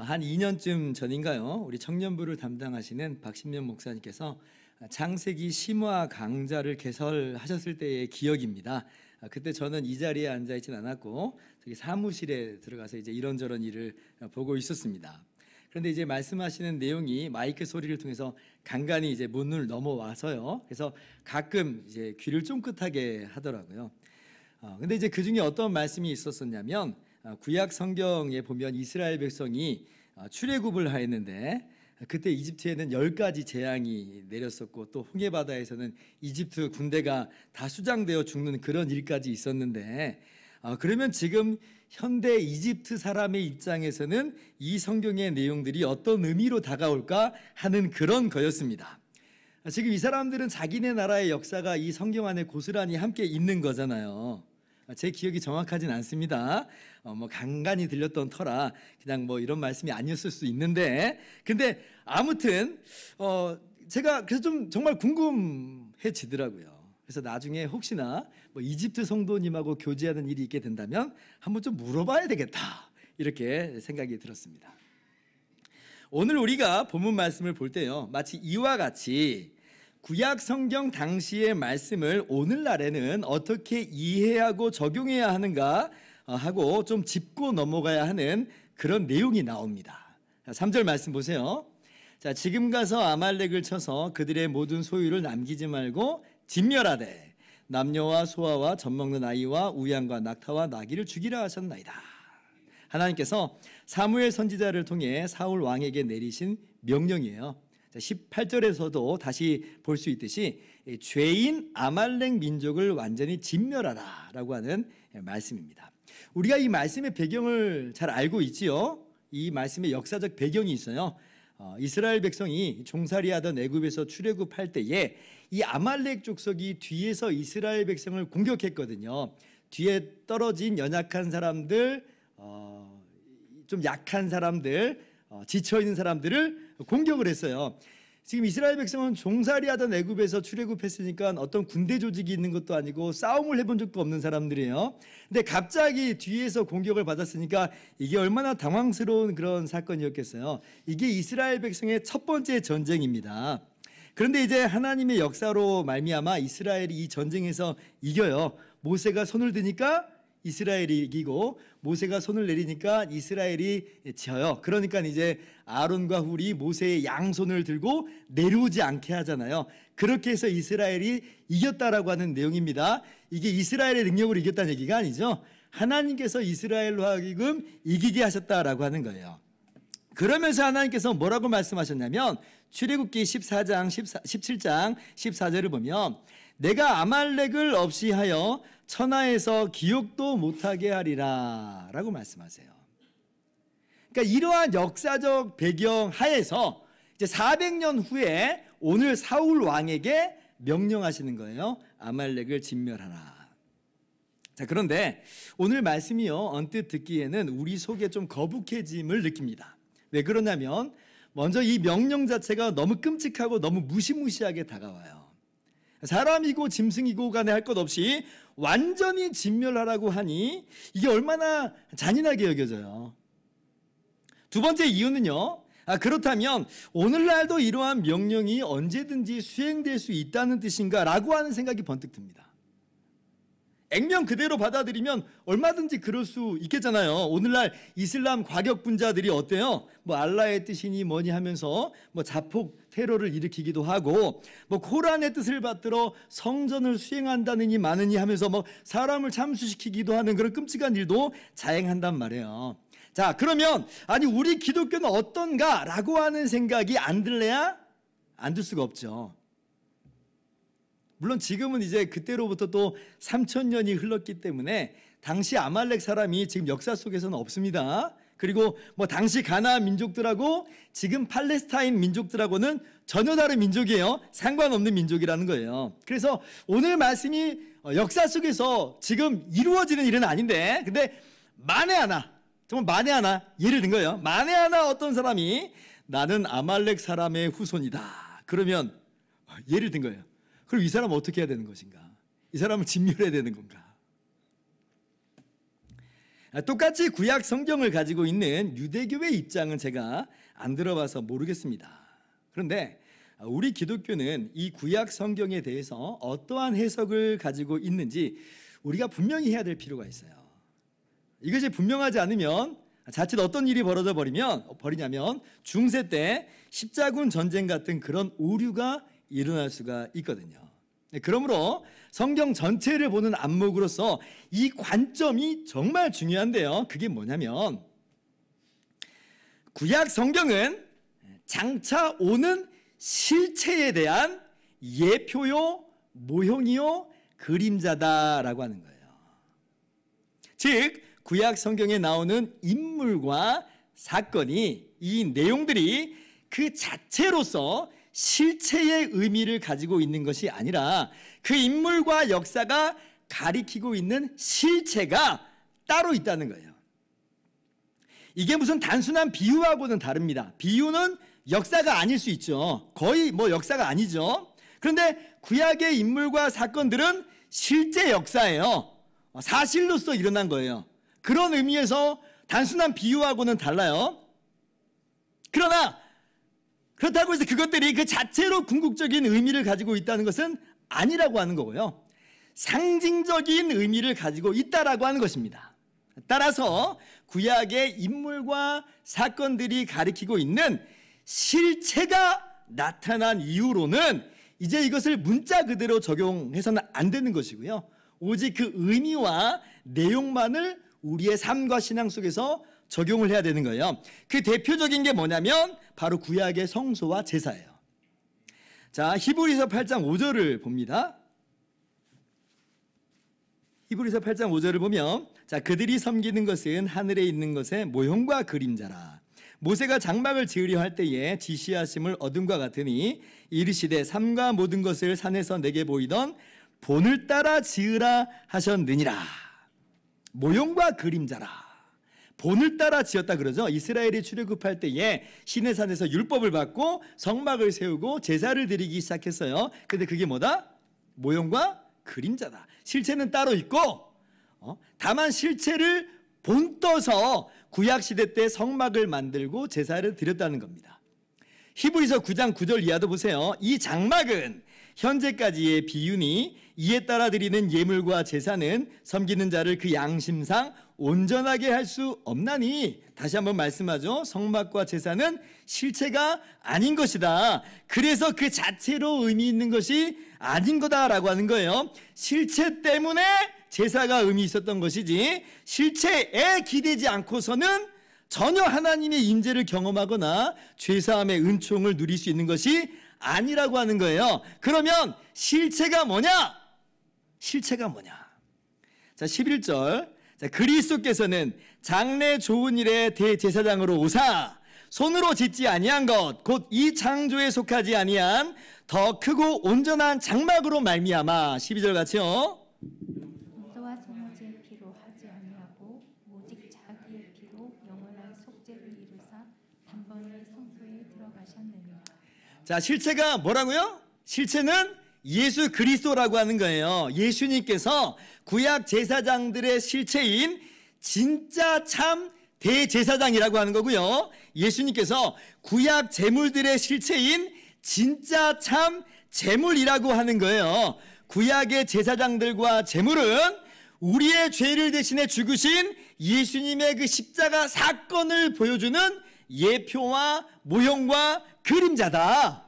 한 2년쯤 전인가요? 우리 청년부를 담당하시는 박신명 목사님께서 창세기 심화 강좌를 개설하셨을 때의 기억입니다. 그때 저는 이 자리에 앉아 있진 않았고 저기 사무실에 들어가서 이제 이런저런 일을 보고 있었습니다. 그런데 이제 말씀하시는 내용이 마이크 소리를 통해서 간간히 이제 문을 넘어와서요. 그래서 가끔 이제 귀를 쫑긋하게 하더라고요. 근데 이제 그 중에 어떤 말씀이 있었었냐면 구약 성경에 보면 이스라엘 백성이 출애굽을 하였는데 그때 이집트에는 10가지 재앙이 내렸었고 또 홍해바다에서는 이집트 군대가 다 수장되어 죽는 그런 일까지 있었는데 그러면 지금 현대 이집트 사람의 입장에서는 이 성경의 내용들이 어떤 의미로 다가올까 하는 그런 거였습니다. 지금 이 사람들은 자기네 나라의 역사가 이 성경 안에 고스란히 함께 있는 거잖아요. 제 기억이 정확하진 않습니다. 간간히 들렸던 터라 그냥 이런 말씀이 아니었을 수 있는데, 근데 아무튼 제가 그래서 좀 정말 궁금해지더라고요. 그래서 나중에 혹시나 이집트 성도님하고 교제하는 일이 있게 된다면 한번 좀 물어봐야 되겠다 이렇게 생각이 들었습니다. 오늘 우리가 본문 말씀을 볼 때요, 마치 이와 같이 구약 성경 당시의 말씀을 오늘날에는 어떻게 이해하고 적용해야 하는가 하고 좀 짚고 넘어가야 하는 그런 내용이 나옵니다. 3절 말씀 보세요. 자, 지금 가서 아말렉을 쳐서 그들의 모든 소유를 남기지 말고 진멸하되 남녀와 소아와 젖먹는 아이와 우양과 낙타와 나귀를 죽이라 하셨나이다. 하나님께서 사무엘 선지자를 통해 사울 왕에게 내리신 명령이에요. 18절에서도 다시 볼 수 있듯이 죄인 아말렉 민족을 완전히 진멸하라 라고 하는 말씀입니다. 우리가 이 말씀의 배경을 잘 알고 있지요. 이 말씀의 역사적 배경이 있어요. 이스라엘 백성이 종살이하던 애굽에서 출애굽할 때에 이 아말렉 족속이 뒤에서 이스라엘 백성을 공격했거든요. 뒤에 떨어진 연약한 사람들, 좀 약한 사람들, 지쳐있는 사람들을 공격을 했어요. 지금 이스라엘 백성은 종살이하던 애굽에서 출애굽했으니까 어떤 군대 조직이 있는 것도 아니고 싸움을 해본 적도 없는 사람들이에요. 근데 갑자기 뒤에서 공격을 받았으니까 이게 얼마나 당황스러운 그런 사건이었겠어요. 이게 이스라엘 백성의 첫 번째 전쟁입니다. 그런데 이제 하나님의 역사로 말미암아 이스라엘이 이 전쟁에서 이겨요. 모세가 손을 드니까 이스라엘이 이기고 모세가 손을 내리니까 이스라엘이 져요. 그러니까 이제 아론과 훌이 모세의 양손을 들고 내려오지 않게 하잖아요. 그렇게 해서 이스라엘이 이겼다라고 하는 내용입니다. 이게 이스라엘의 능력으로 이겼다는 얘기가 아니죠. 하나님께서 이스라엘로 하여금 이기게 하셨다라고 하는 거예요. 그러면서 하나님께서 뭐라고 말씀하셨냐면 출애굽기 14장, 17장 14절을 보면 내가 아말렉을 없이 하여 천하에서 기억도 못하게 하리라 라고 말씀하세요. 그러니까 이러한 역사적 배경 하에서 이제 400년 후에 오늘 사울 왕에게 명령하시는 거예요. 아말렉을 진멸하라. 자, 그런데 오늘 말씀이요, 언뜻 듣기에는 우리 속에 좀 거북해짐을 느낍니다. 왜 그러냐면 먼저 이 명령 자체가 너무 끔찍하고 너무 무시무시하게 다가와요. 사람이고 짐승이고 간에 할 것 없이 완전히 진멸하라고 하니 이게 얼마나 잔인하게 여겨져요. 두 번째 이유는요, 그렇다면 오늘날도 이러한 명령이 언제든지 수행될 수 있다는 뜻인가 라고 하는 생각이 번뜩 듭니다. 액면 그대로 받아들이면 얼마든지 그럴 수 있겠잖아요. 오늘날 이슬람 과격분자들이 어때요? 알라의 뜻이니 뭐니 하면서 자폭 테러를 일으키기도 하고 코란의 뜻을 받들어 성전을 수행한다느니 마느니 하면서 사람을 참수시키기도 하는 그런 끔찍한 일도 자행한단 말이에요. 자, 그러면 아니 우리 기독교는 어떤가 라고 하는 생각이 안 들래야 안 들 수가 없죠. 물론 지금은 이제 그때로부터 또 3000년이 흘렀기 때문에 당시 아말렉 사람이 지금 역사 속에서는 없습니다. 그리고 당시 가나안 민족들하고 지금 팔레스타인 민족들하고는 전혀 다른 민족이에요. 상관없는 민족이라는 거예요. 그래서 오늘 말씀이 역사 속에서 지금 이루어지는 일은 아닌데, 근데 만에 하나, 정말 만에 하나 예를 든 거예요. 만에 하나 어떤 사람이 나는 아말렉 사람의 후손이다. 그러면 예를 든 거예요. 그럼 이 사람은 어떻게 해야 되는 것인가? 이 사람을 진멸해야 되는 건가? 똑같이 구약 성경을 가지고 있는 유대교의 입장은 제가 안 들어봐서 모르겠습니다. 그런데 우리 기독교는 이 구약 성경에 대해서 어떠한 해석을 가지고 있는지 우리가 분명히 해야 될 필요가 있어요. 이것이 분명하지 않으면 자칫 어떤 일이 벌어지냐면 중세 때 십자군 전쟁 같은 그런 오류가 일어날 수가 있거든요. 그러므로 성경 전체를 보는 안목으로서 이 관점이 정말 중요한데요. 그게 뭐냐면 구약 성경은 장차 오는 실체에 대한 예표요, 모형이요, 그림자다라고 하는 거예요. 즉 구약 성경에 나오는 인물과 사건이, 이 내용들이 그 자체로서 실체의 의미를 가지고 있는 것이 아니라 그 인물과 역사가 가리키고 있는 실체가 따로 있다는 거예요. 이게 무슨 단순한 비유하고는 다릅니다. 비유는 역사가 아닐 수 있죠. 거의 역사가 아니죠. 그런데 구약의 인물과 사건들은 실제 역사예요. 사실로서 일어난 거예요. 그런 의미에서 단순한 비유하고는 달라요. 그러나 그렇다고 해서 그것들이 그 자체로 궁극적인 의미를 가지고 있다는 것은 아니라고 하는 거고요. 상징적인 의미를 가지고 있다라고 하는 것입니다. 따라서 구약의 인물과 사건들이 가리키고 있는 실체가 나타난 이후로는 이제 이것을 문자 그대로 적용해서는 안 되는 것이고요. 오직 그 의미와 내용만을 우리의 삶과 신앙 속에서 적용을 해야 되는 거예요. 그 대표적인 게 뭐냐면 바로 구약의 성소와 제사예요. 자, 히브리서 8장 5절을 봅니다. 히브리서 8장 5절을 보면 자, 그들이 섬기는 것은 하늘에 있는 것의 모형과 그림자라. 모세가 장막을 지으려 할 때에 지시하심을 얻음과 같으니 이르시되 삼가 모든 것을 산에서 내게 보이던 본을 따라 지으라 하셨느니라. 모형과 그림자라. 본을 따라 지었다 그러죠. 이스라엘이 출애굽할 때에 시내산에서 율법을 받고 성막을 세우고 제사를 드리기 시작했어요. 근데 그게 뭐다? 모형과 그림자다. 실체는 따로 있고 다만 실체를 본떠서 구약시대 때 성막을 만들고 제사를 드렸다는 겁니다. 히브리서 9장 9절 이하도 보세요. 이 장막은 현재까지의 비유니 이에 따라 드리는 예물과 제사는 섬기는 자를 그 양심상 온전하게 할 수 없나니, 다시 한번 말씀하죠. 성막과 제사는 실체가 아닌 것이다. 그래서 그 자체로 의미 있는 것이 아닌 거다라고 하는 거예요. 실체 때문에 제사가 의미 있었던 것이지 실체에 기대지 않고서는 전혀 하나님의 임재를 경험하거나 죄사함의 은총을 누릴 수 있는 것이 아니라고 하는 거예요. 그러면 실체가 뭐냐? 실체가 뭐냐? 자, 11절. 자, 그리스도께서는 장래 좋은 일의 대제사장으로 오사 손으로 짓지 아니한 것 곧 이 창조에 속하지 아니한 더 크고 온전한 장막으로 말미암아. 12절 같이요. 목자와 소모지의 피로 하지 아니하고 오직 자기의 피로 영원한 속죄를 이루사 단번에 성소에 들어가셨느니라. 자, 실체가 뭐라고요? 실체는 예수 그리스도라고 하는 거예요. 예수님께서 구약 제사장들의 실체인 진짜 참 대제사장이라고 하는 거고요. 예수님께서 구약 제물들의 실체인 진짜 참 제물이라고 하는 거예요. 구약의 제사장들과 제물은 우리의 죄를 대신해 죽으신 예수님의 그 십자가 사건을 보여주는 예표와 모형과 그림자다.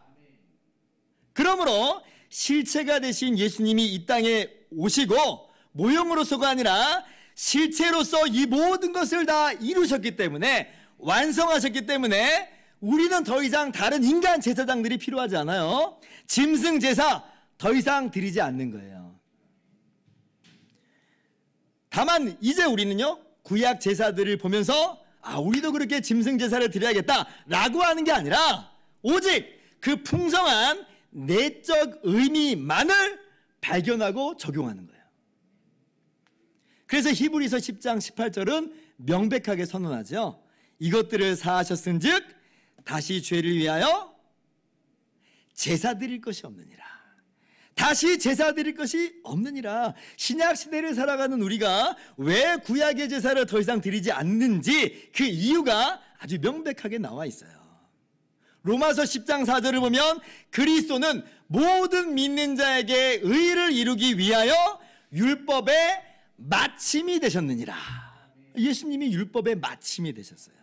그러므로 실체가 되신 예수님이 이 땅에 오시고 모형으로서가 아니라 실체로서 이 모든 것을 다 이루셨기 때문에, 완성하셨기 때문에 우리는 더 이상 다른 인간 제사장들이 필요하지 않아요. 짐승 제사 더 이상 드리지 않는 거예요. 다만 이제 우리는요, 구약 제사들을 보면서 우리도 그렇게 짐승 제사를 드려야겠다라고 하는 게 아니라 오직 그 풍성한 내적 의미만을 발견하고 적용하는 거예요. 그래서 히브리서 10장 18절은 명백하게 선언하죠. 이것들을 사하셨은즉 다시 죄를 위하여 제사 드릴 것이 없느니라. 다시 제사 드릴 것이 없느니라. 신약 시대를 살아가는 우리가 왜 구약의 제사를 더 이상 드리지 않는지 그 이유가 아주 명백하게 나와 있어요. 로마서 10장 4절을 보면 그리스도는 모든 믿는 자에게 의를 이루기 위하여 율법의 마침이 되셨느니라. 예수님이 율법의 마침이 되셨어요.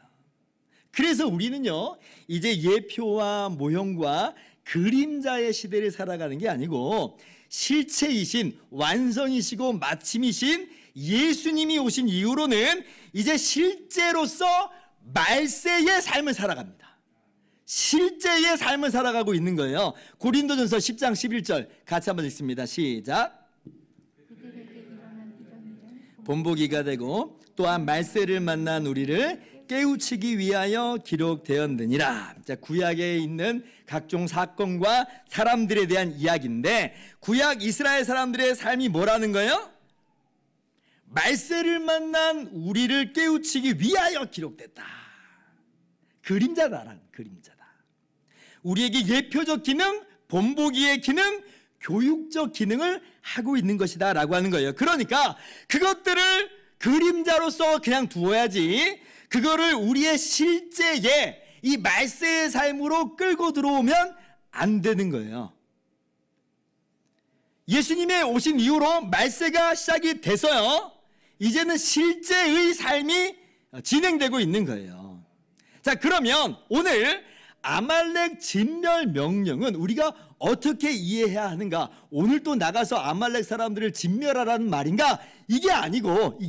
그래서 우리는요, 이제 예표와 모형과 그림자의 시대를 살아가는 게 아니고 실체이신 완성이시고 마침이신 예수님이 오신 이후로는 이제 실제로서 말세의 삶을 살아갑니다. 실제의 삶을 살아가고 있는 거예요. 고린도전서 10장 11절 같이 한번 읽습니다. 시작. 그들에게 일어난 이런 일은 본보기가 되고 또한 말세를 만난 우리를 깨우치기 위하여 기록되었느니라. 자, 구약에 있는 각종 사건과 사람들에 대한 이야기인데 구약 이스라엘 사람들의 삶이 뭐라는 거예요? 말세를 만난 우리를 깨우치기 위하여 기록됐다. 그림자다라는 그림자다. 우리에게 예표적 기능, 본보기의 기능, 교육적 기능을 하고 있는 것이다 라고 하는 거예요. 그러니까 그것들을 그림자로서 그냥 두어야지 그거를 우리의 실제의 이 말세의 삶으로 끌고 들어오면 안 되는 거예요. 예수님의 오신 이후로 말세가 시작이 돼서요, 이제는 실제의 삶이 진행되고 있는 거예요. 자, 그러면 오늘 아말렉 진멸 명령은 우리가 어떻게 이해해야 하는가? 오늘 또 나가서 아말렉 사람들을 진멸하라는 말인가? 이게 아니고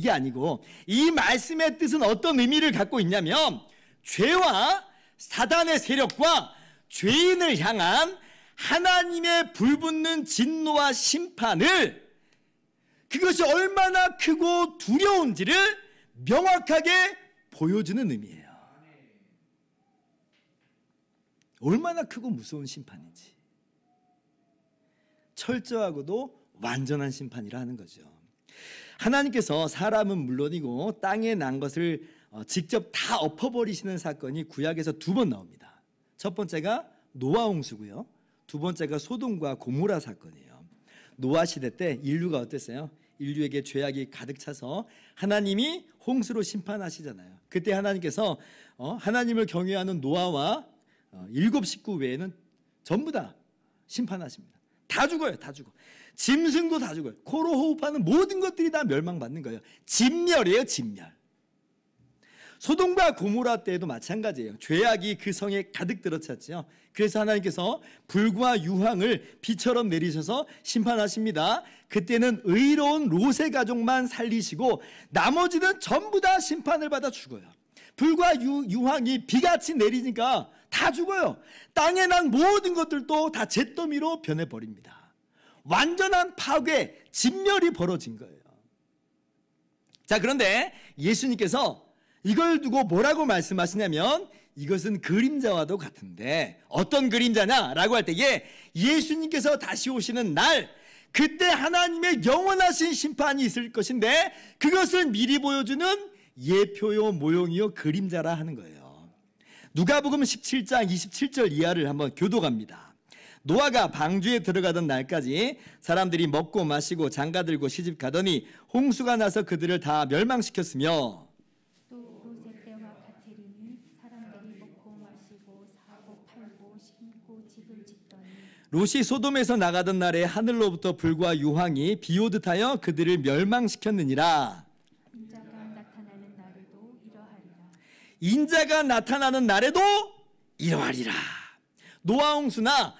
이 말씀의 뜻은 어떤 의미를 갖고 있냐면 죄와 사단의 세력과 죄인을 향한 하나님의 불붙는 진노와 심판을, 그것이 얼마나 크고 두려운지를 명확하게 보여주는 의미예요. 얼마나 크고 무서운 심판인지, 철저하고도 완전한 심판이라 하는 거죠. 하나님께서 사람은 물론이고 땅에 난 것을 직접 다 엎어버리시는 사건이 구약에서 2번 나옵니다. 첫 번째가 노아 홍수고요, 두 번째가 소돔과 고모라 사건이에요. 노아 시대 때 인류가 어땠어요? 인류에게 죄악이 가득 차서 하나님이 홍수로 심판하시잖아요. 그때 하나님께서 하나님을 경외하는 노아와 7 식구 외에는 전부 다 심판하십니다. 다 죽어요. 다 죽어. 짐승도 다 죽어요. 코로 호흡하는 모든 것들이 다 멸망받는 거예요. 진멸이에요. 진멸. 소돔과 고모라 때에도 마찬가지예요. 죄악이 그 성에 가득 들어찼죠. 그래서 하나님께서 불과 유황을 비처럼 내리셔서 심판하십니다. 그때는 의로운 롯의 가족만 살리시고 나머지는 전부 다 심판을 받아 죽어요. 불과 유황이 비같이 내리니까 다 죽어요. 땅에 난 모든 것들도 다 잿더미로 변해버립니다. 완전한 파괴, 진멸이 벌어진 거예요. 자, 그런데 예수님께서 이걸 두고 뭐라고 말씀하시냐면 이것은 그림자와도 같은데 어떤 그림자냐라고 할 때에 예수님께서 다시 오시는 날, 그때 하나님의 영원하신 심판이 있을 것인데 그것을 미리 보여주는 예표요 모형이요 그림자라 하는 거예요. 누가복음 17장 27절 이하를 한번 교독합니다. 노아가 방주에 들어가던 날까지 사람들이 먹고 마시고 장가들고 시집 가더니 홍수가 나서 그들을 다 멸망시켰으며 또 롯의 때와 같으리니 사람들이 먹고 마시고 사고 팔고 심고 집을 짓더니 롯이 소돔에서 나가던 날에 하늘로부터 불과 유황이 비오듯 하여 그들을 멸망시켰느니라. 인자가 나타나는 날에도 이러하리라. 노아 홍수나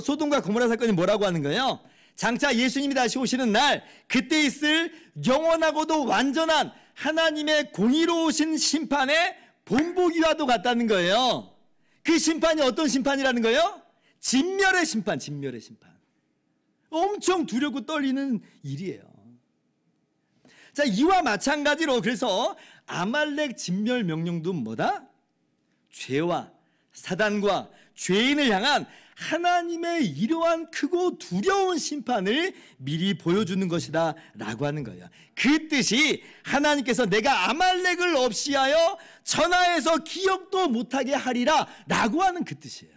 소돔과 고모라 사건이 뭐라고 하는 거예요? 장차 예수님이 다시 오시는 날, 그때 있을 영원하고도 완전한 하나님의 공의로우신 심판의 본보기와도 같다는 거예요. 그 심판이 어떤 심판이라는 거예요? 진멸의 심판, 진멸의 심판. 엄청 두렵고 떨리는 일이에요. 자, 이와 마찬가지로 그래서 아말렉 진멸 명령도 뭐다? 죄와 사단과 죄인을 향한 하나님의 이러한 크고 두려운 심판을 미리 보여주는 것이다 라고 하는 거예요. 그 뜻이 하나님께서 내가 아말렉을 없이하여 천하에서 기억도 못하게 하리라 라고 하는 그 뜻이에요.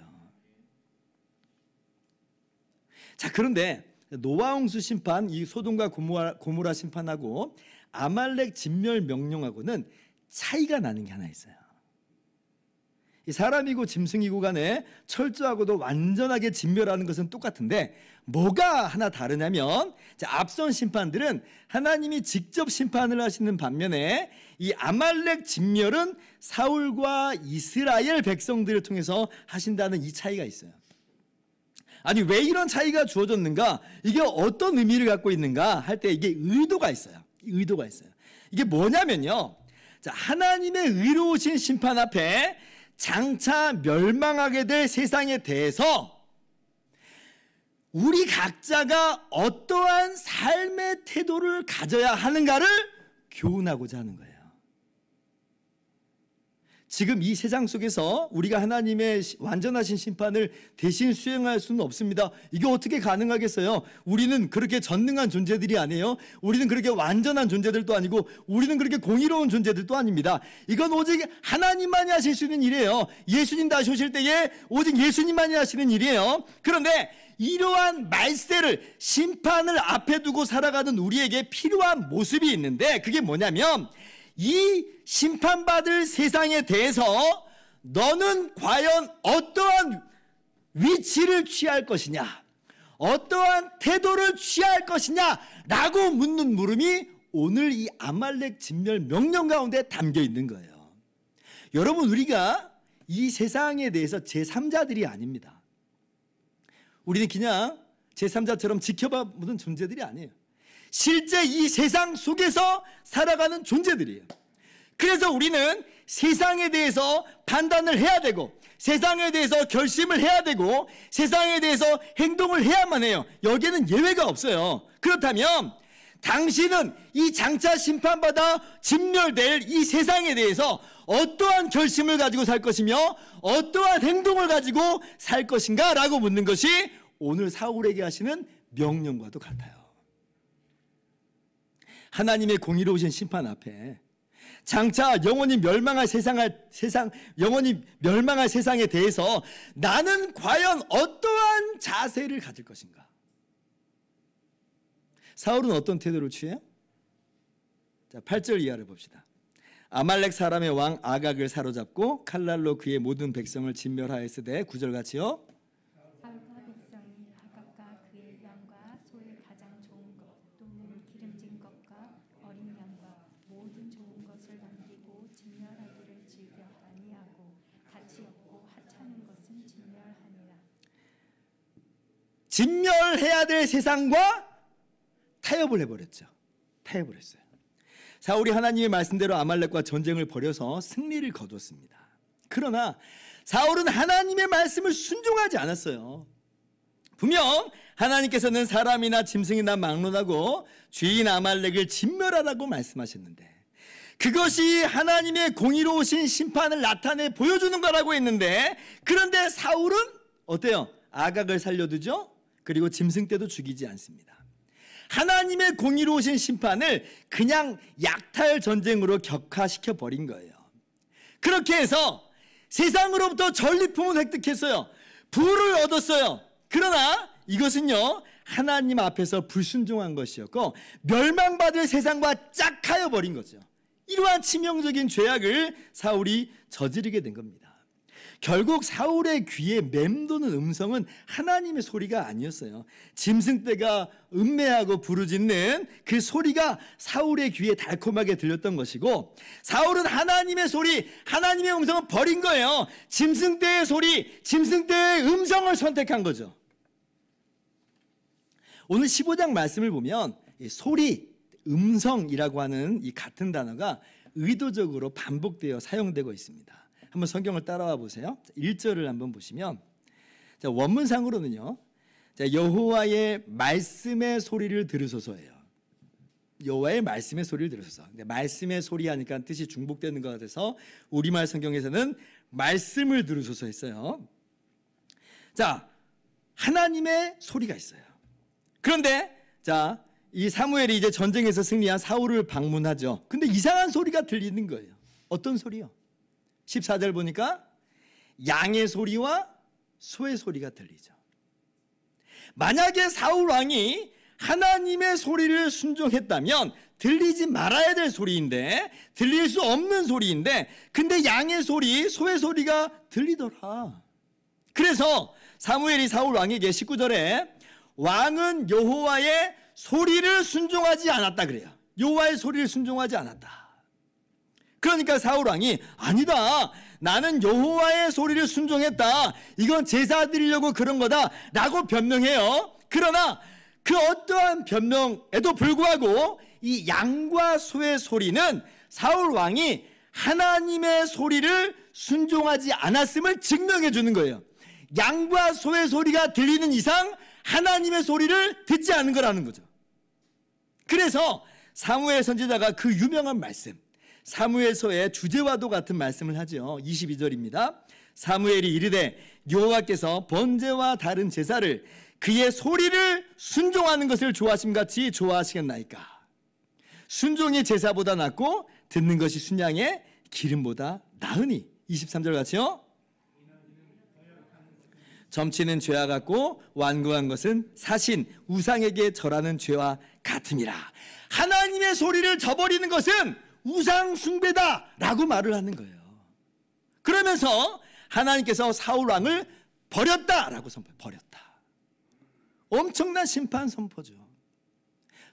자, 그런데 노아 홍수 심판, 이 소돔과 고모라 심판하고 아말렉 진멸 명령하고는 차이가 나는 게 하나 있어요. 이 사람이고 짐승이고 간에 철저하고도 완전하게 진멸하는 것은 똑같은데 뭐가 하나 다르냐면, 앞선 심판들은 하나님이 직접 심판을 하시는 반면에 이 아말렉 진멸은 사울과 이스라엘 백성들을 통해서 하신다는 이 차이가 있어요. 아니, 왜 이런 차이가 주어졌는가? 이게 어떤 의미를 갖고 있는가 할 때 이게 의도가 있어요. 의도가 있어요. 이게 뭐냐면요, 하나님의 의로우신 심판 앞에 장차 멸망하게 될 세상에 대해서 우리 각자가 어떠한 삶의 태도를 가져야 하는가를 교훈하고자 하는 거예요. 지금 이 세상 속에서 우리가 하나님의 완전하신 심판을 대신 수행할 수는 없습니다. 이게 어떻게 가능하겠어요? 우리는 그렇게 전능한 존재들이 아니에요. 우리는 그렇게 완전한 존재들도 아니고 우리는 그렇게 공의로운 존재들도 아닙니다. 이건 오직 하나님만이 하실 수 있는 일이에요. 예수님 다시 오실 때에 오직 예수님만이 하시는 일이에요. 그런데 이러한 말세를, 심판을 앞에 두고 살아가는 우리에게 필요한 모습이 있는데, 그게 뭐냐면 이 심판받을 세상에 대해서 너는 과연 어떠한 위치를 취할 것이냐, 어떠한 태도를 취할 것이냐 라고 묻는 물음이 오늘 이 아말렉 진멸 명령 가운데 담겨 있는 거예요. 여러분, 우리가 이 세상에 대해서 제3자들이 아닙니다. 우리는 그냥 제3자처럼 지켜보는 존재들이 아니에요. 실제 이 세상 속에서 살아가는 존재들이에요. 그래서 우리는 세상에 대해서 판단을 해야 되고, 세상에 대해서 결심을 해야 되고, 세상에 대해서 행동을 해야만 해요. 여기에는 예외가 없어요. 그렇다면 당신은 이 장차 심판받아 진멸될 이 세상에 대해서 어떠한 결심을 가지고 살 것이며 어떠한 행동을 가지고 살 것인가 라고 묻는 것이 오늘 사울에게 하시는 명령과도 같아요. 하나님의 공의로우신 심판 앞에 장차 영원히 멸망할 영원히 멸망할 세상에 대해서 나는 과연 어떠한 자세를 가질 것인가? 사울은 어떤 태도를 취해요? 자, 8절 이하를 봅시다. 아말렉 사람의 왕 아각을 사로잡고 칼날로 그의 모든 백성을 진멸하였으되, 9절 같이요. 사울과 백성이 아각과 그의 양과 소의 가장 좋은 것, 또 기름진 것과 어린 양과 모든 좋은 것을 남기고 진멸하기를 즐겨 아니하고 가치 없고 하찮은 것은 진멸하니라. 진멸해야 될 세상과 타협을 해버렸죠. 타협을 했어요. 사울이 하나님의 말씀대로 아말렉과 전쟁을 벌여서 승리를 거두었습니다. 그러나 사울은 하나님의 말씀을 순종하지 않았어요. 분명 하나님께서는 사람이나 짐승이나 막론하고 죄인 아말렉을 진멸하라고 말씀하셨는데, 그것이 하나님의 공의로우신 심판을 나타내 보여주는 거라고 했는데, 그런데 사울은 어때요? 아각을 살려두죠. 그리고 짐승 떼도 죽이지 않습니다. 하나님의 공의로우신 심판을 그냥 약탈 전쟁으로 격화시켜 버린 거예요. 그렇게 해서 세상으로부터 전리품은 획득했어요. 부를 얻었어요. 그러나 이것은요, 하나님 앞에서 불순종한 것이었고 멸망받을 세상과 짝하여 버린 거죠. 이러한 치명적인 죄악을 사울이 저지르게 된 겁니다. 결국 사울의 귀에 맴도는 음성은 하나님의 소리가 아니었어요. 짐승떼가 음매하고 부르짖는 그 소리가 사울의 귀에 달콤하게 들렸던 것이고, 사울은 하나님의 소리, 하나님의 음성을 버린 거예요. 짐승떼의 소리, 짐승떼의 음성을 선택한 거죠. 오늘 15장 말씀을 보면 이 소리, 음성이라고 하는 이 같은 단어가 의도적으로 반복되어 사용되고 있습니다. 한번 성경을 따라와 보세요. 1절을 한번 보시면, 원문상으로는요, 여호와의 말씀의 소리를 들으소서예요. 여호와의 말씀의 소리를 들으소서. 근데 말씀의 소리 하니까 뜻이 중복되는 것 같아서 우리말 성경에서는 말씀을 들으소서 했어요. 자, 하나님의 소리가 있어요. 그런데 이 사무엘이 이제 전쟁에서 승리한 사울을 방문하죠. 근데 이상한 소리가 들리는 거예요. 어떤 소리요? 14절 보니까 양의 소리와 소의 소리가 들리죠. 만약에 사울 왕이 하나님의 소리를 순종했다면 들리지 말아야 될 소리인데, 들릴 수 없는 소리인데, 근데 양의 소리, 소의 소리가 들리더라. 그래서 사무엘이 사울 왕에게 19절에 왕은 여호와의 소리를 순종하지 않았다 그래요. 여호와의 소리를 순종하지 않았다. 그러니까 사울 왕이 아니다, 나는 여호와의 소리를 순종했다, 이건 제사 드리려고 그런 거다 라고 변명해요. 그러나 그 어떠한 변명에도 불구하고 이 양과 소의 소리는 사울 왕이 하나님의 소리를 순종하지 않았음을 증명해 주는 거예요. 양과 소의 소리가 들리는 이상 하나님의 소리를 듣지 않은 거라는 거죠. 그래서 사무엘 선지자가 그 유명한 말씀, 사무엘서의 주제와도 같은 말씀을 하죠. 22절입니다. 사무엘이 이르되 여호와께서 번제와 다른 제사를 그의 소리를 순종하는 것을 좋아하심같이 좋아하시겠나이까. 순종이 제사보다 낫고 듣는 것이 순양의 기름보다 나으니. 23절 같이요. 점치는 죄와 같고 완고한 것은 사신 우상에게 절하는 죄와 같음이라. 하나님의 소리를 저버리는 것은 우상 숭배다 라고 말을 하는 거예요. 그러면서 하나님께서 사울 왕을 버렸다라고 선포해요. 버렸다. 엄청난 심판 선포죠.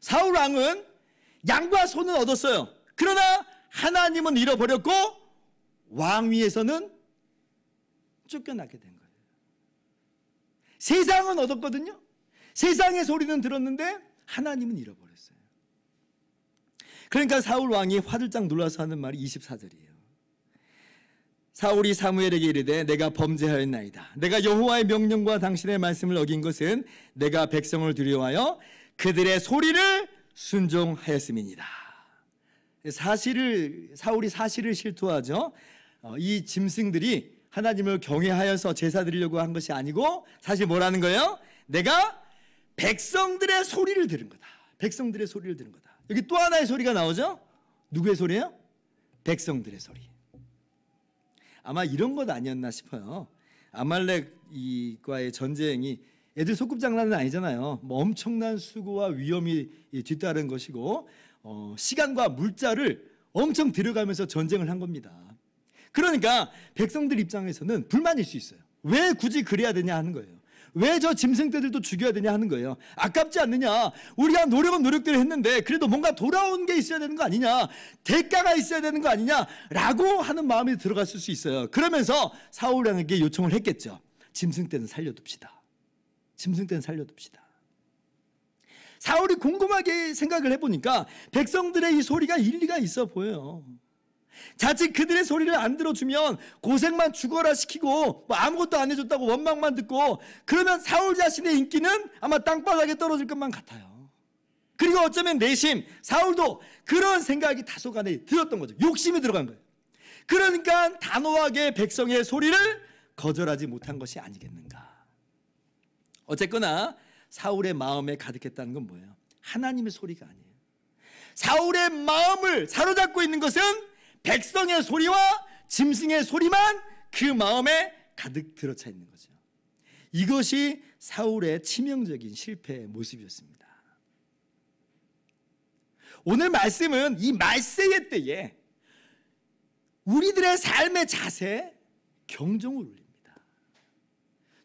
사울 왕은 양과 소는 얻었어요. 그러나 하나님은 잃어버렸고 왕위에서는 쫓겨나게 된 거예요. 세상은 얻었거든요. 세상의 소리는 들었는데 하나님은 잃어버렸어요. 그러니까 사울 왕이 화들짝 놀라서 하는 말이 24절이에요. 사울이 사무엘에게 이르되 내가 범죄하였나이다. 내가 여호와의 명령과 당신의 말씀을 어긴 것은 내가 백성을 두려워하여 그들의 소리를 순종하였음이니라. 사울이 사실을 실토하죠. 이 짐승들이 하나님을 경외하여서 제사 드리려고 한 것이 아니고 사실 뭐라는 거예요? 내가 백성들의 소리를 들은 거다. 백성들의 소리를 들은 거다. 여기 또 하나의 소리가 나오죠? 누구의 소리예요? 백성들의 소리. 아마 이런 것 아니었나 싶어요. 아말렉과의 전쟁이 애들 소꿉장난은 아니잖아요. 뭐 엄청난 수고와 위험이 뒤따른 것이고 시간과 물자를 엄청 들여가면서 전쟁을 한 겁니다. 그러니까 백성들 입장에서는 불만일 수 있어요. 왜 굳이 그래야 되냐 하는 거예요. 왜 저 짐승떼들도 죽여야 되냐 하는 거예요. 아깝지 않느냐. 우리가 노력은 노력대로 했는데 그래도 뭔가 돌아온 게 있어야 되는 거 아니냐, 대가가 있어야 되는 거 아니냐 라고 하는 마음이 들어갔을 수 있어요. 그러면서 사울 왕에게 요청을 했겠죠. 짐승떼는 살려둡시다. 짐승떼는 살려둡시다. 사울이 곰곰하게 생각을 해보니까 백성들의 이 소리가 일리가 있어 보여요. 자칫 그들의 소리를 안 들어주면 고생만 죽어라 시키고 뭐 아무것도 안 해줬다고 원망만 듣고 그러면 사울 자신의 인기는 아마 땅바닥에 떨어질 것만 같아요. 그리고 어쩌면 내심 사울도 그런 생각이 다소간에 들었던 거죠. 욕심이 들어간 거예요. 그러니까 단호하게 백성의 소리를 거절하지 못한 것이 아니겠는가. 어쨌거나 사울의 마음에 가득했다는 건 뭐예요? 하나님의 소리가 아니에요. 사울의 마음을 사로잡고 있는 것은 백성의 소리와 짐승의 소리만 그 마음에 가득 들어차 있는 거죠. 이것이 사울의 치명적인 실패의 모습이었습니다. 오늘 말씀은 이 말세의 때에 우리들의 삶의 자세에 경종을 울립니다.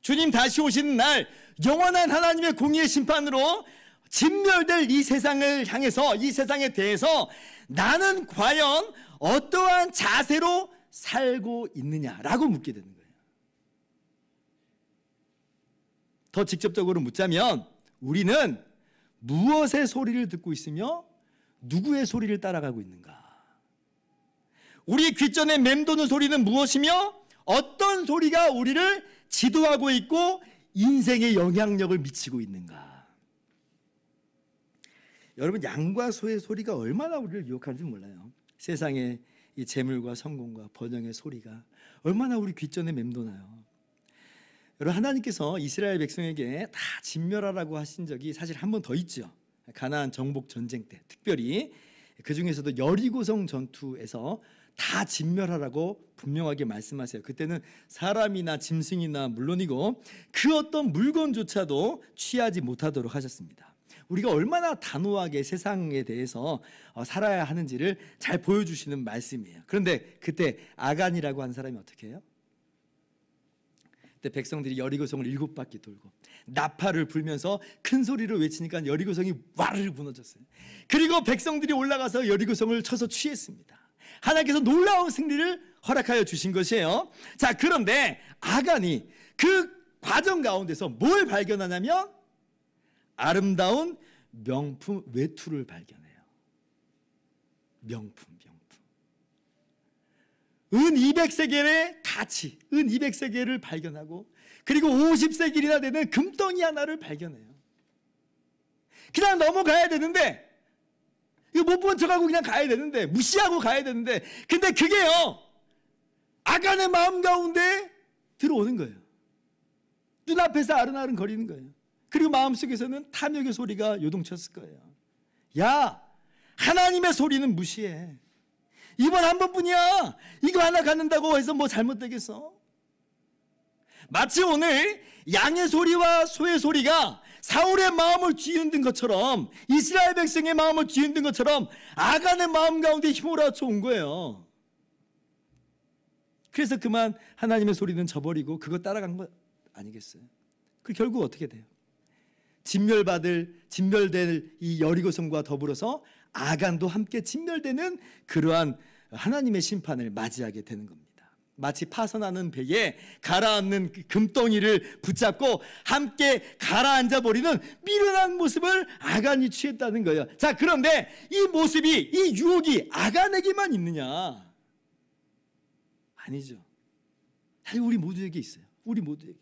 주님 다시 오시는 날 영원한 하나님의 공의의 심판으로 진멸될 이 세상을 향해서, 이 세상에 대해서 나는 과연 어떠한 자세로 살고 있느냐라고 묻게 되는 거예요. 더 직접적으로 묻자면 우리는 무엇의 소리를 듣고 있으며 누구의 소리를 따라가고 있는가? 우리 귓전에 맴도는 소리는 무엇이며 어떤 소리가 우리를 지도하고 있고 인생에 영향력을 미치고 있는가? 여러분, 양과 소의 소리가 얼마나 우리를 유혹하는지 몰라요. 세상의 이 재물과 성공과 번영의 소리가 얼마나 우리 귓전에 맴도나요. 여러분, 하나님께서 이스라엘 백성에게 다 진멸하라고 하신 적이 사실 한 번 더 있죠. 가나안 정복 전쟁 때, 특별히 그 중에서도 여리고성 전투에서 다 진멸하라고 분명하게 말씀하세요. 그때는 사람이나 짐승이나 물론이고 그 어떤 물건조차도 취하지 못하도록 하셨습니다. 우리가 얼마나 단호하게 세상에 대해서 살아야 하는지를 잘 보여주시는 말씀이에요. 그런데 그때 아간이라고 한 사람이 어떻게 해요? 그때 백성들이 여리고성을 7바퀴 돌고 나팔을 불면서 큰 소리로 외치니까 여리고성이 와르르 무너졌어요. 그리고 백성들이 올라가서 여리고성을 쳐서 취했습니다. 하나님께서 놀라운 승리를 허락하여 주신 것이에요. 자, 그런데 아간이 그 과정 가운데서 뭘 발견하냐면 아름다운 명품 외투를 발견해요. 명품. 은 200세겔의 가치, 은 200세겔을 발견하고 그리고 50세겔이나 되는 금덩이 하나를 발견해요. 그냥 넘어가야 되는데 이거 못 본 척하고 그냥 가야 되는데 무시하고 가야 되는데 근데 그게요 아간의 마음 가운데 들어오는 거예요. 눈앞에서 아른아른 거리는 거예요. 그리고 마음속에서는 탐욕의 소리가 요동쳤을 거예요. 야, 하나님의 소리는 무시해. 이번 한 번뿐이야. 이거 하나 갖는다고 해서 뭐 잘못되겠어? 마치 오늘 양의 소리와 소의 소리가 사울의 마음을 뒤흔든 것처럼 이스라엘 백성의 마음을 뒤흔든 것처럼 아간의 마음 가운데 휘몰아쳐 온 거예요. 그래서 그만 하나님의 소리는 저버리고 그거 따라간 거 아니겠어요? 그 결국 어떻게 돼요? 진멸될 이 여리고성과 더불어서 아간도 함께 진멸되는 그러한 하나님의 심판을 맞이하게 되는 겁니다. 마치 파선하는 배에 가라앉는 금덩이를 붙잡고 함께 가라앉아 버리는 미련한 모습을 아간이 취했다는 거예요. 자, 그런데 이 모습이, 이 유혹이 아간에게만 있느냐? 아니죠. 사실 우리 모두에게 있어요. 우리 모두에게.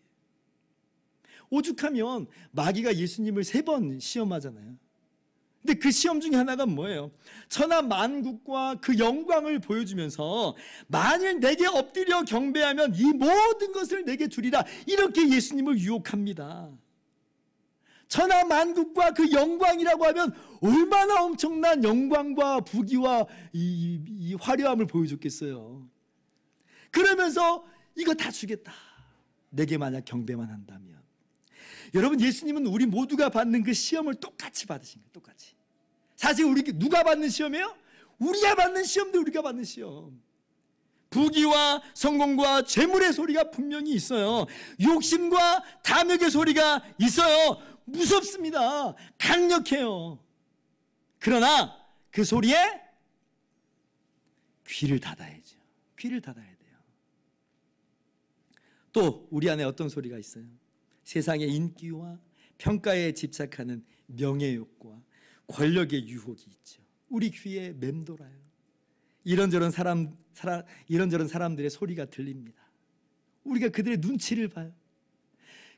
오죽하면 마귀가 예수님을 3번 시험하잖아요. 근데 그 시험 중에 하나가 뭐예요? 천하 만국과 그 영광을 보여주면서 만일 내게 엎드려 경배하면 이 모든 것을 내게 주리라, 이렇게 예수님을 유혹합니다. 천하 만국과 그 영광이라고 하면 얼마나 엄청난 영광과 부귀와 이 화려함을 보여줬겠어요. 그러면서 이거 다 주겠다, 내게 만약 경배만 한다면. 여러분, 예수님은 우리 모두가 받는 그 시험을 똑같이 받으신 거예요. 똑같이. 사실 우리 누가 받는 시험이에요? 우리가 받는 시험도 우리가 받는 시험. 부귀와 성공과 재물의 소리가 분명히 있어요. 욕심과 탐욕의 소리가 있어요. 무섭습니다. 강력해요. 그러나 그 소리에 귀를 닫아야죠. 귀를 닫아야 돼요. 또 우리 안에 어떤 소리가 있어요? 세상의 인기와 평가에 집착하는 명예욕과 권력의 유혹이 있죠. 우리 귀에 맴돌아요. 이런저런 사람들의 소리가 들립니다. 우리가 그들의 눈치를 봐요.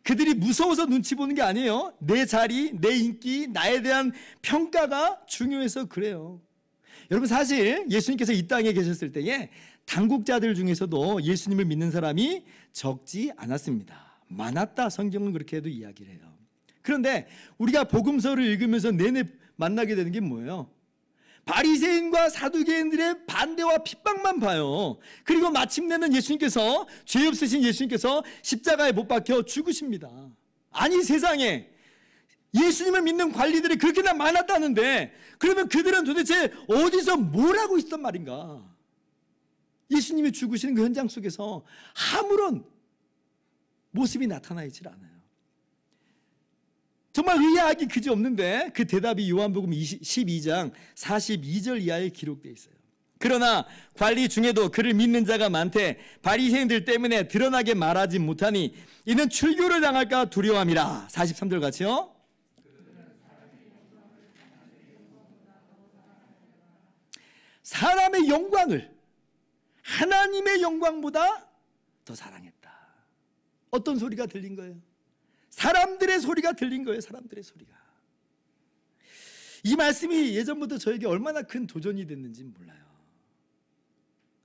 그들이 무서워서 눈치 보는 게 아니에요. 내 자리, 내 인기, 나에 대한 평가가 중요해서 그래요. 여러분, 사실 예수님께서 이 땅에 계셨을 때에 당국자들 중에서도 예수님을 믿는 사람이 적지 않았습니다. 많았다, 성경은 그렇게도 이야기를 해요. 그런데 우리가 복음서를 읽으면서 내내 만나게 되는 게 뭐예요? 바리새인과 사두개인들의 반대와 핍박만 봐요. 그리고 마침내는 예수님께서, 죄 없으신 예수님께서 십자가에 못 박혀 죽으십니다. 아니, 세상에 예수님을 믿는 관리들이 그렇게나 많았다는데 그러면 그들은 도대체 어디서 뭘 하고 있었단 말인가? 예수님이 죽으시는 그 현장 속에서 아무런 모습이 나타나 있질 않아요. 정말 의아하기 그지없는데 그 대답이 요한복음 12장 42절 이하에 기록되어 있어요. 그러나 관리 중에도 그를 믿는 자가 많되 바리새인들 때문에 드러나게 말하지 못하니 이는 출교를 당할까 두려움이라. 43절 같이요. 사람의 영광을 하나님의 영광보다 더 사랑했다. 어떤 소리가 들린 거예요? 사람들의 소리가 들린 거예요. 사람들의 소리가. 이 말씀이 예전부터 저에게 얼마나 큰 도전이 됐는지 몰라요.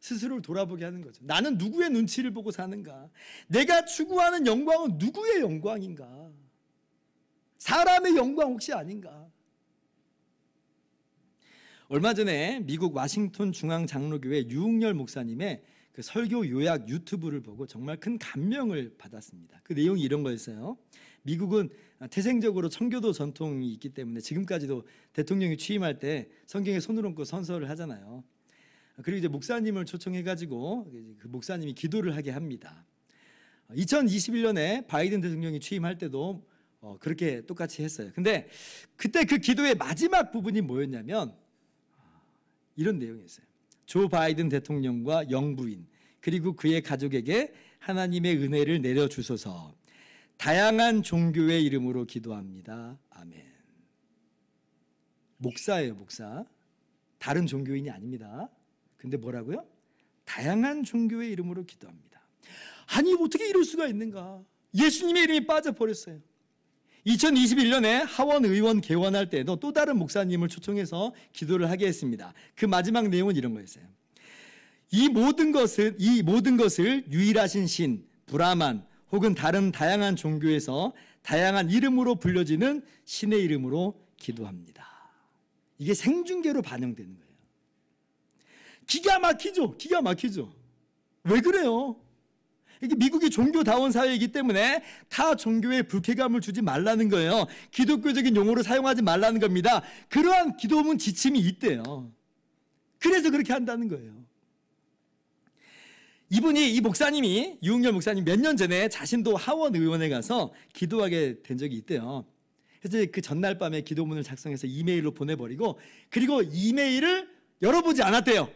스스로를 돌아보게 하는 거죠. 나는 누구의 눈치를 보고 사는가? 내가 추구하는 영광은 누구의 영광인가? 사람의 영광 혹시 아닌가? 얼마 전에 미국 와싱턴 중앙장로교회 유흥열 목사님의 그 설교 요약 유튜브를 보고 정말 큰 감명을 받았습니다. 그 내용이 이런 거였어요. 미국은 태생적으로 청교도 전통이 있기 때문에 지금까지도 대통령이 취임할 때 성경에 손을 얹고 선서를 하잖아요. 그리고 이제 목사님을 초청해가지고 그 목사님이 기도를 하게 합니다. 2021년에 바이든 대통령이 취임할 때도 그렇게 똑같이 했어요. 근데 그때 그 기도의 마지막 부분이 뭐였냐면 이런 내용이었어요. 조 바이든 대통령과 영부인 그리고 그의 가족에게 하나님의 은혜를 내려주소서. 다양한 종교의 이름으로 기도합니다. 아멘. 목사예요, 목사. 다른 종교인이 아닙니다. 근데 뭐라고요? 다양한 종교의 이름으로 기도합니다. 아니 어떻게 이럴 수가 있는가? 예수님의 이름이 빠져버렸어요. 2021년에 하원 의원 개원할 때도 또 다른 목사님을 초청해서 기도를 하게 했습니다. 그 마지막 내용은 이런 거였어요. 이 모든 것을 유일하신 신 브라만 혹은 다른 다양한 종교에서 다양한 이름으로 불려지는 신의 이름으로 기도합니다. 이게 생중계로 반영되는 거예요. 기가 막히죠. 기가 막히죠. 왜 그래요? 이게 미국이 종교다원 사회이기 때문에 타 종교에 불쾌감을 주지 말라는 거예요. 기독교적인 용어로 사용하지 말라는 겁니다. 그러한 기도문 지침이 있대요. 그래서 그렇게 한다는 거예요. 이 목사님이 유흥열 목사님 몇 년 전에 자신도 하원 의원에 가서 기도하게 된 적이 있대요. 그래서 그 전날 밤에 기도문을 작성해서 이메일로 보내버리고 그리고 이메일을 열어보지 않았대요.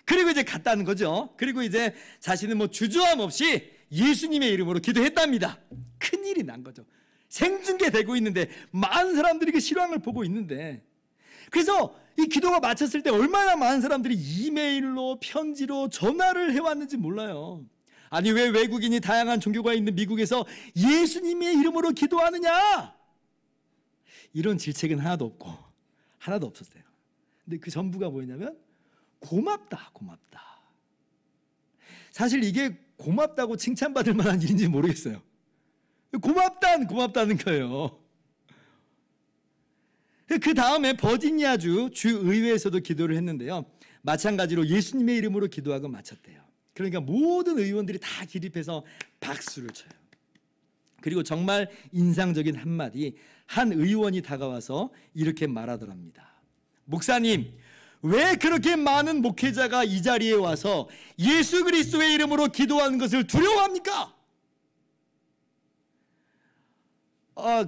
그리고 이제 갔다는 거죠. 그리고 이제 자신은 뭐 주저함 없이 예수님의 이름으로 기도했답니다. 큰일이 난 거죠. 생중계되고 있는데 많은 사람들이 그 실황을 보고 있는데 그래서 이 기도가 마쳤을 때 얼마나 많은 사람들이 이메일로 편지로 전화를 해왔는지 몰라요. 아니 왜 외국인이 다양한 종교가 있는 미국에서 예수님의 이름으로 기도하느냐? 이런 질책은 하나도 없었어요. 근데 그 전부가 뭐였냐면 고맙다. 사실 이게 고맙다고 칭찬받을 만한 일인지 모르겠어요. 고맙다는 거예요. 그 다음에 버지니아주 주의회에서도 기도를 했는데요. 마찬가지로 예수님의 이름으로 기도하고 마쳤대요. 그러니까 모든 의원들이 다 기립해서 박수를 쳐요. 그리고 정말 인상적인 한마디, 한 의원이 다가와서 이렇게 말하더랍니다. 목사님, 왜 그렇게 많은 목회자가 이 자리에 와서 예수 그리스도의 이름으로 기도하는 것을 두려워합니까?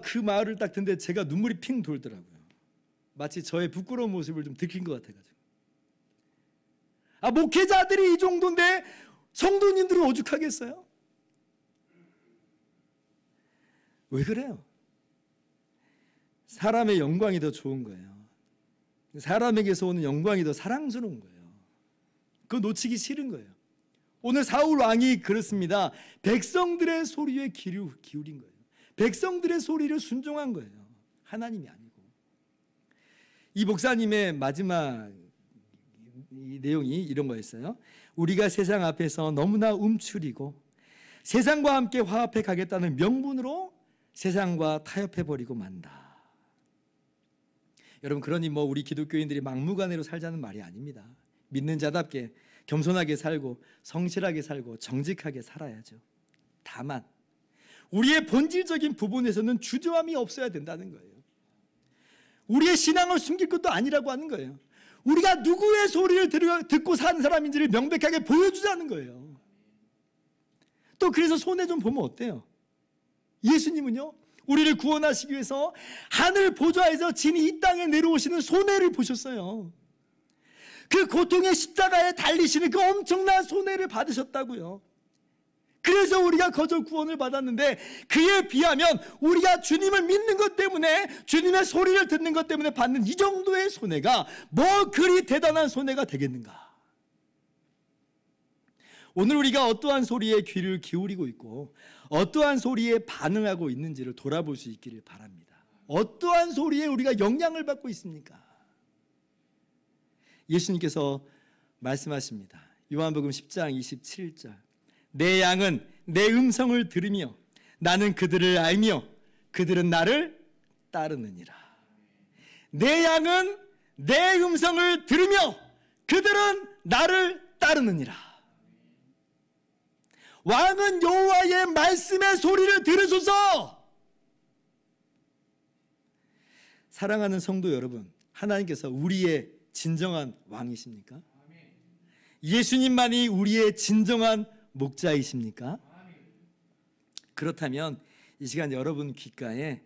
그 말을 딱 듣는데 제가 눈물이 핑 돌더라고요. 마치 저의 부끄러운 모습을 좀 들킨 것 같아가지고. 목회자들이 이 정도인데 성도님들은 오죽하겠어요? 왜 그래요? 사람의 영광이 더 좋은 거예요. 사람에게서 오는 영광이 더 사랑스러운 거예요. 그거 놓치기 싫은 거예요. 오늘 사울 왕이 그렇습니다. 백성들의 소리에 귀를 기울인 거예요. 백성들의 소리를 순종한 거예요. 하나님이 아니고. 이 목사님의 마지막 이 내용이 이런 거였어요. 우리가 세상 앞에서 너무나 움츠리고 세상과 함께 화합해 가겠다는 명분으로 세상과 타협해버리고 만다. 여러분, 그러니 우리 기독교인들이 막무가내로 살자는 말이 아닙니다. 믿는 자답게 겸손하게 살고 성실하게 살고 정직하게 살아야죠. 다만 우리의 본질적인 부분에서는 주저함이 없어야 된다는 거예요. 우리의 신앙을 숨길 것도 아니라고 하는 거예요. 우리가 누구의 소리를 듣고 사는 사람인지를 명백하게 보여주자는 거예요. 또 그래서 손해 좀 보면 어때요? 예수님은요, 우리를 구원하시기 위해서 하늘 보좌에서 진이 이 땅에 내려오시는 손해를 보셨어요. 그 고통의 십자가에 달리시는 그 엄청난 손해를 받으셨다고요. 그래서 우리가 거저 구원을 받았는데 그에 비하면 우리가 주님을 믿는 것 때문에 주님의 소리를 듣는 것 때문에 받는 이 정도의 손해가 뭐 그리 대단한 손해가 되겠는가? 오늘 우리가 어떠한 소리에 귀를 기울이고 있고 어떠한 소리에 반응하고 있는지를 돌아볼 수 있기를 바랍니다. 어떠한 소리에 우리가 영향을 받고 있습니까? 예수님께서 말씀하십니다. 요한복음 10장 27절. 내 양은 내 음성을 들으며 나는 그들을 알며 그들은 나를 따르느니라. 내 양은 내 음성을 들으며 그들은 나를 따르느니라. 왕은 여호와의 말씀의 소리를 들으소서. 사랑하는 성도 여러분, 하나님께서 우리의 진정한 왕이십니까? 예수님만이 우리의 진정한 목자이십니까? 그렇다면 이 시간 여러분 귓가에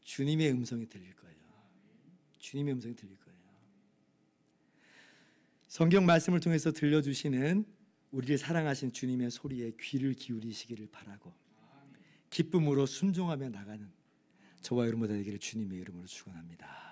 주님의 음성이 들릴 거예요. 주님의 음성이 들릴 거예요. 성경 말씀을 통해서 들려주시는 우리를 사랑하신 주님의 소리에 귀를 기울이시기를 바라고 기쁨으로 순종하며 나가는 저와 여러분들 되기를 주님의 이름으로 축원합니다.